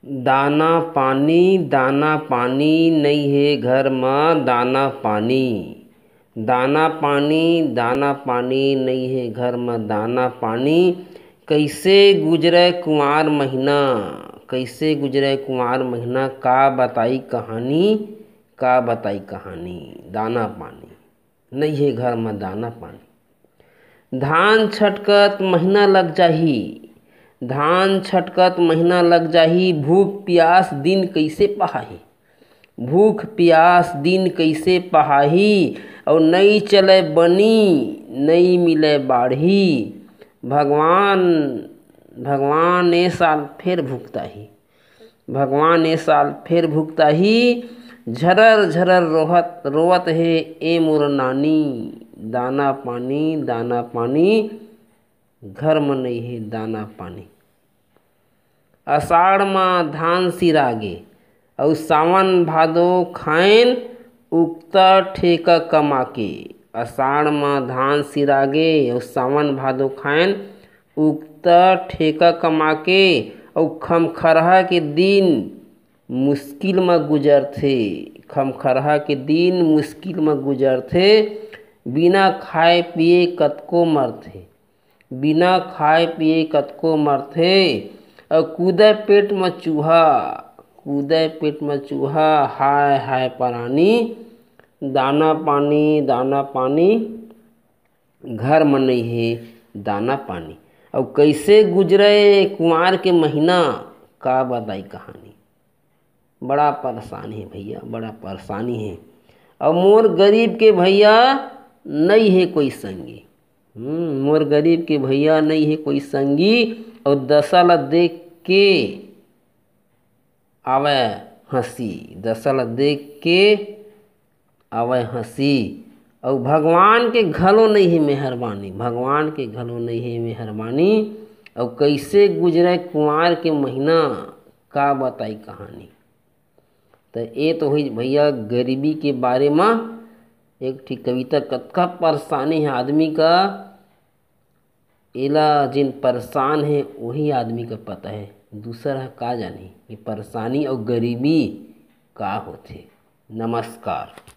दाना पानी नइ हे घर म दाना पानी। दाना पानी नइ हे घर म दाना पानी। कइसे गुजरय कुंवार महिना, कइसे गुजरय कुंवार महिना। का बताई कहानी। दाना पानी नइ हे घर म दाना पानी। धान छटकत महिना लग जाही, धान छटकत महिना लग जाही। भूख पियास दिन कइसे पहाही, भूख पियास दिन कइसे पहाही। और नइ चलय बनी नइ मिलय बाड़ही। भगवान ए साल फेर भुगताही, भगवान ए साल फेर भुगताही। झरर झरर रोवत हे ए मोर नानी। दाना पानी घर म नइ हे दाना पानी। अषाढ़ म धान सिरागे अउ सावन भादो खाएन उक्ता ठेका कमाके। अषाढ़ म धान सिरागे अउ सावन भादो खाएन उक्ता ठेका कमाके। अउ खमखरहा के दिन मुश्किल म गुजरथे, खमखरहा के दिन मुश्किल म गुजरथे। बिना खाए पिए कतको मरथे, बिना खाए पिए कतको मरथे। अउ कूदय पेट म चूहा, कूदय पेट म चूहा। हाय हाय परानी। दाना पानी घर म नइ हे दाना पानी। अउ कइसे गुजरय कुंवार के महिना। का बताई कहानी। बड़ा परेशानी हे भैया, बड़ा परेशानी हे। अउ मोर गरीब के भैया नइ हे कोई संगी। मोर गरीब के भैया नइ हे कोई संगी। अउ दशा ल देख के आवय हँसी, दशा ल देख के आवय हँसी। अउ भगवान के घलो नइ हे मेहरबानी, भगवान के घलो नइ हे मेहरबानी। अउ कइसे गुजरय कुंवार के महिना। का बताई कहानी। तो ये तो हुई भैया गरीबी के बारे में एक ठीक कविता। कतका परेशानी है आदमी का, एला जिन परेशान है वही आदमी का पता है। दूसरा का जानी ये परेशानी और गरीबी का होथे। नमस्कार।